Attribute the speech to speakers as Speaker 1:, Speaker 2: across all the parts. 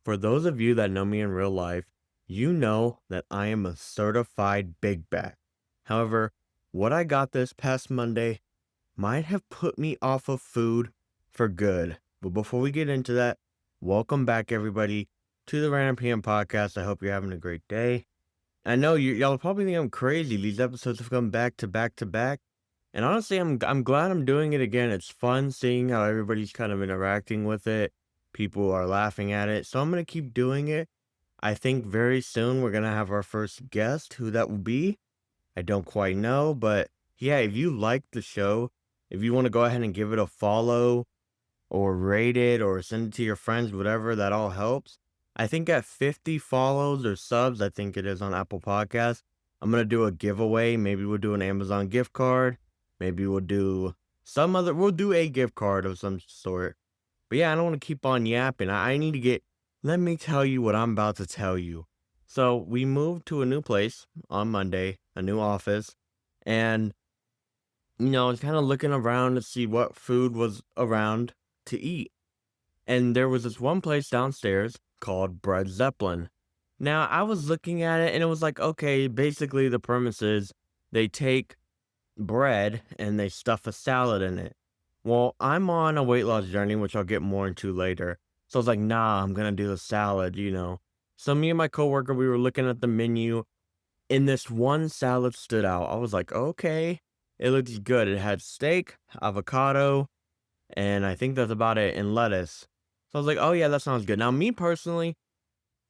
Speaker 1: For those of you that know me in real life, you know that I am a certified big back. However, what I got this past Monday might have put me off of food for good. But before we get into that, welcome back everybody to the Random PM podcast. I hope you're having a great day. I know y'all probably think I'm crazy. These episodes have come back to back to back. And honestly, I'm glad I'm doing it again. It's fun seeing how everybody's kind of interacting with it. People are laughing at it. So I'm gonna keep doing it. I think very soon we're gonna have our first guest. Who that will be, I don't quite know. But yeah, if you like the show, if you want to go ahead and give it a follow or rate it or send it to your friends, whatever, that all helps. I think at 50 follows or subs, I think it is on Apple Podcasts, I'm gonna do a giveaway. Maybe we'll do an Amazon gift card. Maybe we'll do a gift card of some sort. But yeah, I don't want to keep on yapping. I need to let me tell you what I'm about to tell you. So we moved to a new place on Monday, a new office, and I was kind of looking around to see what food was around to eat. And there was this one place downstairs called Bread Zeppelin. Now, I was looking at it and it was like, okay, basically the premise is they take bread and they stuff a salad in it. Well, I'm on a weight loss journey, which I'll get more into later. So I was like, nah, I'm gonna do the salad. So me and my coworker, we were looking at the menu and this one salad stood out. I was like, okay, it looks good. It had steak, avocado, and I think that's about it, and lettuce. So I was like, oh yeah, that sounds good. Now, me personally,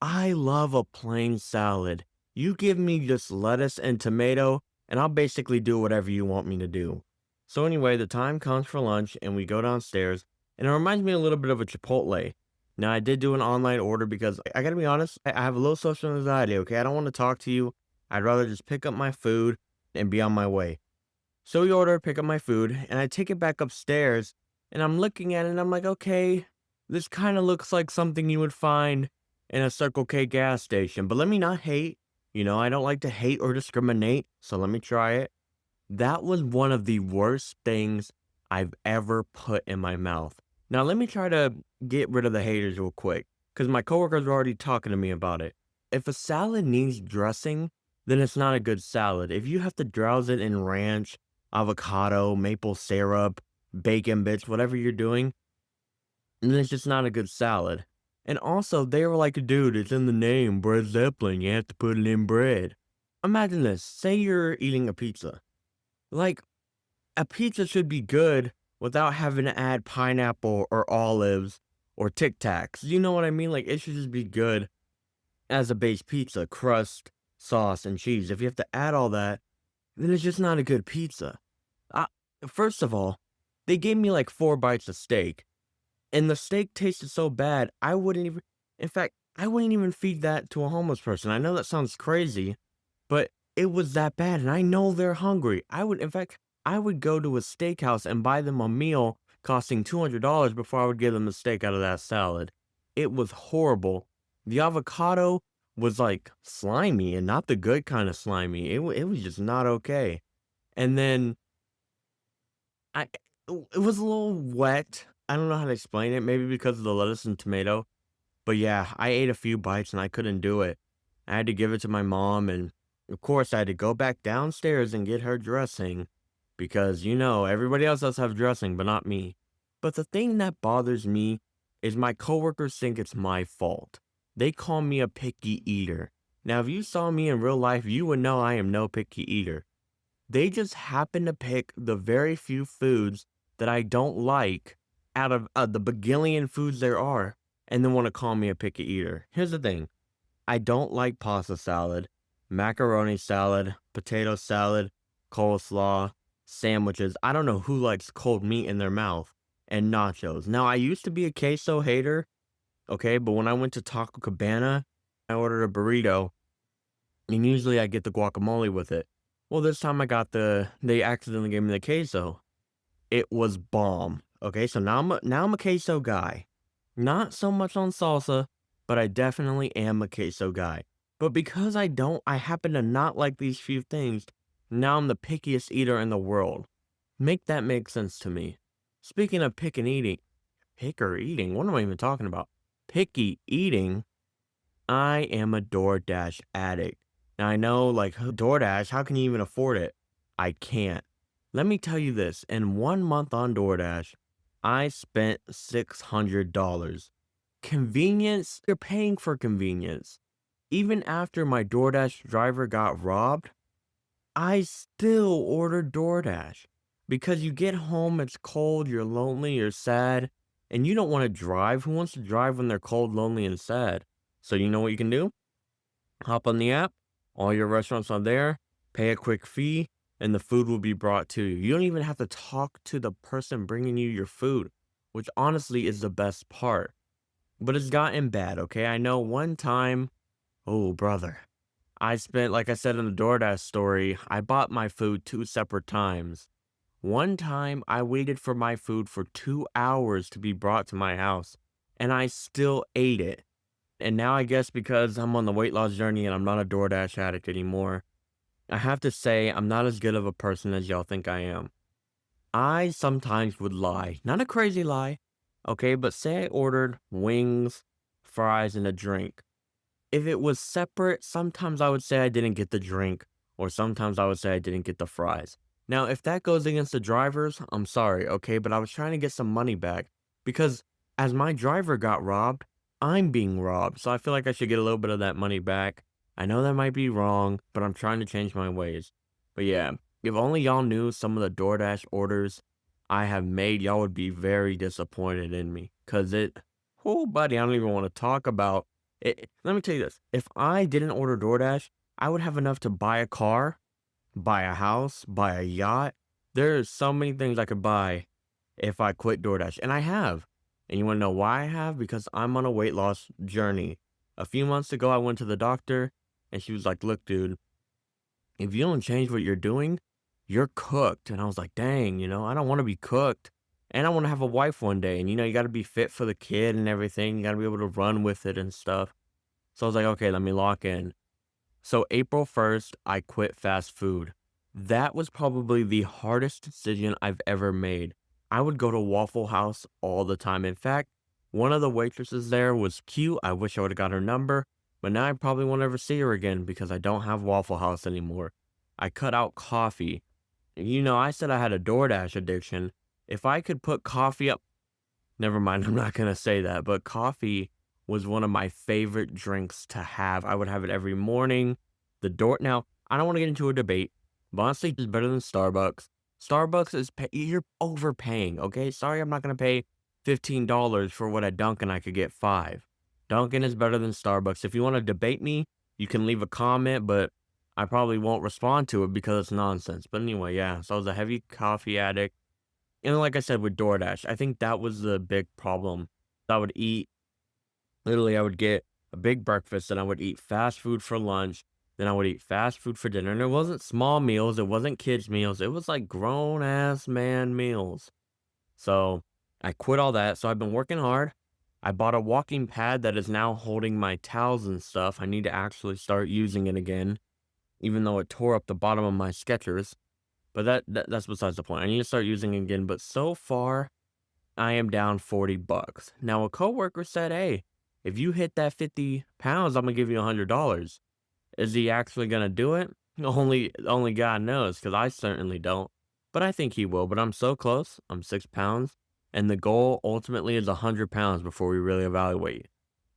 Speaker 1: I love a plain salad. You give me just lettuce and tomato, and I'll basically do whatever you want me to do. So anyway, the time comes for lunch, and we go downstairs, and it reminds me a little bit of a Chipotle. Now, I did do an online order because I gotta be honest, I have a little social anxiety, okay? I don't want to talk to you. I'd rather just pick up my food and be on my way. So we order, pick up my food, and I take it back upstairs, and I'm looking at it, and I'm like, okay, this kind of looks like something you would find in a Circle K gas station. But let me not hate. I don't like to hate or discriminate, so let me try it. That was one of the worst things I've ever put in my mouth. Now, let me try to get rid of the haters real quick, because my coworkers are already talking to me about it. If a salad needs dressing, then it's not a good salad. If you have to drowse it in ranch, avocado, maple syrup, bacon bits, whatever you're doing, then it's just not a good salad. And also, they were like, dude, it's in the name, bread Zeppelin. You have to put it in bread. Imagine this. Say you're eating a pizza. Like, a pizza should be good without having to add pineapple or olives or Tic Tacs. You know what I mean? Like, it should just be good as a base pizza, crust, sauce, and cheese. If you have to add all that, then it's just not a good pizza. I, First of all, they gave me like 4 bites of steak, and the steak tasted so bad, in fact, I wouldn't even feed that to a homeless person. I know that sounds crazy, but it was that bad, and I know they're hungry. In fact, I would go to a steakhouse and buy them a meal costing $200 before I would give them a steak out of that salad. It was horrible. The avocado was like slimy and not the good kind of slimy. It was just not okay. And then I it was a little wet. I don't know how to explain it. Maybe because of the lettuce and tomato. But yeah, I ate a few bites and I couldn't do it. I had to give it to my mom, and of course I had to go back downstairs and get her dressing because everybody else does have dressing, but not me. But the thing that bothers me is my coworkers think it's my fault. They call me a picky eater. Now, if you saw me in real life, you would know I am no picky eater. They just happen to pick the very few foods that I don't like out of the bagillion foods there are, and then want to call me a picky eater. Here's the thing. I don't like pasta salad, macaroni salad, potato salad, coleslaw, sandwiches. I don't know who likes cold meat in their mouth, and nachos. Now, I used to be a queso hater, okay, but when I went to Taco Cabana, I ordered a burrito, and usually I get the guacamole with it. Well, this time they accidentally gave me the queso. It was bomb. Okay, so now I'm a queso guy. Not so much on salsa, but I definitely am a queso guy. But because I happen to not like these few things, now I'm the pickiest eater in the world. Make that make sense to me. Speaking of pick or eating, what am I even talking about? picky eating, I am a DoorDash addict. Now I know, like, DoorDash, how can you even afford it? I can't. Let me tell you this, in 1 month on DoorDash, I spent $600. Convenience, you're paying for convenience. Even after my DoorDash driver got robbed, I still ordered DoorDash because you get home, it's cold, you're lonely, you're sad, and you don't want to drive. Who wants to drive when they're cold, lonely, and sad? So you know what you can do? Hop on the app, all your restaurants are there, pay a quick fee, and the food will be brought to you. You don't even have to talk to the person bringing you your food, which honestly is the best part. But it's gotten bad, okay? I know one time, oh brother, I spent, like I said in the DoorDash story, I bought my food 2 separate times. One time I waited for my food for 2 hours to be brought to my house, and I still ate it. And now I guess because I'm on the weight loss journey and I'm not a DoorDash addict anymore, I have to say I'm not as good of a person as y'all think I am. I sometimes would lie, not a crazy lie, okay, but say I ordered wings, fries, and a drink. If it was separate, sometimes I would say I didn't get the drink, or sometimes I would say I didn't get the fries. Now, if that goes against the drivers, I'm sorry, okay, but I was trying to get some money back because as my driver got robbed, I'm being robbed. So I feel like I should get a little bit of that money back. I know that might be wrong, but I'm trying to change my ways. But yeah, if only y'all knew some of the DoorDash orders I have made, y'all would be very disappointed in me. Cause oh buddy, I don't even want to talk about it. Let me tell you this. If I didn't order DoorDash, I would have enough to buy a car, buy a house, buy a yacht. There's so many things I could buy if I quit DoorDash, and I have. And you want to know why I have? Because I'm on a weight loss journey. A few months ago, I went to the doctor, and she was like, "Look, dude, if you don't change what you're doing, you're cooked." And I was like, "Dang, I don't want to be cooked, and I want to have a wife one day. And you got to be fit for the kid and everything. You got to be able to run with it and stuff." So I was like, "Okay, let me lock in." So April 1st, I quit fast food. That was probably the hardest decision I've ever made. I would go to Waffle House all the time. In fact, one of the waitresses there was cute. I wish I would have got her number, but now I probably won't ever see her again because I don't have Waffle House anymore. I cut out coffee. I said I had a DoorDash addiction. If I could put coffee up, never mind, I'm not going to say that, but coffee was one of my favorite drinks to have. I would have it every morning. Now, I don't want to get into a debate, but honestly, it's better than Starbucks. Starbucks is, you're overpaying, okay? Sorry, I'm not going to pay $15 for what at Dunkin' I could get 5. Dunkin' is better than Starbucks. If you want to debate me, you can leave a comment, but I probably won't respond to it because it's nonsense. But anyway, yeah, so I was a heavy coffee addict. And like I said with DoorDash, I think that was the big problem. I would eat, literally, I would get a big breakfast, and I would eat fast food for lunch, then I would eat fast food for dinner. And it wasn't small meals, it wasn't kids' meals, it was like grown ass man meals. So I quit all that. So I've been working hard. I bought a walking pad that is now holding my towels and stuff. I need to actually start using it again, even though it tore up the bottom of my Skechers. But that's besides the point. I need to start using it again. But so far, I am down 40 bucks. Now a coworker said, "Hey, if you hit that 50 pounds, I'm gonna give you $100. Is he actually gonna do it? Only God knows, because I certainly don't. But I think he will. But I'm so close. I'm 6 pounds. And the goal ultimately is 100 pounds before we really evaluate.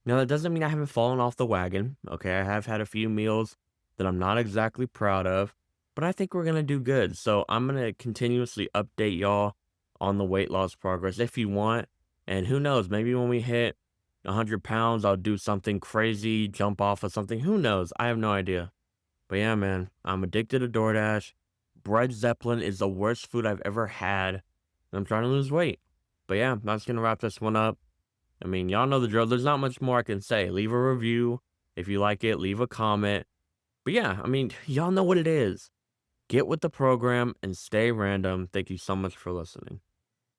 Speaker 1: Now, that doesn't mean I haven't fallen off the wagon. Okay, I have had a few meals that I'm not exactly proud of, but I think we're going to do good. So I'm going to continuously update y'all on the weight loss progress if you want. And who knows, maybe when we hit 100 pounds, I'll do something crazy, jump off of something. Who knows? I have no idea. But yeah, man, I'm addicted to DoorDash. Bread Zeppelin is the worst food I've ever had. And I'm trying to lose weight. But yeah, I'm just going to wrap this one up. I mean, y'all know the drill. There's not much more I can say. Leave a review if you like it. Leave a comment. But yeah, I mean, y'all know what it is. Get with the program and stay random. Thank you so much for listening.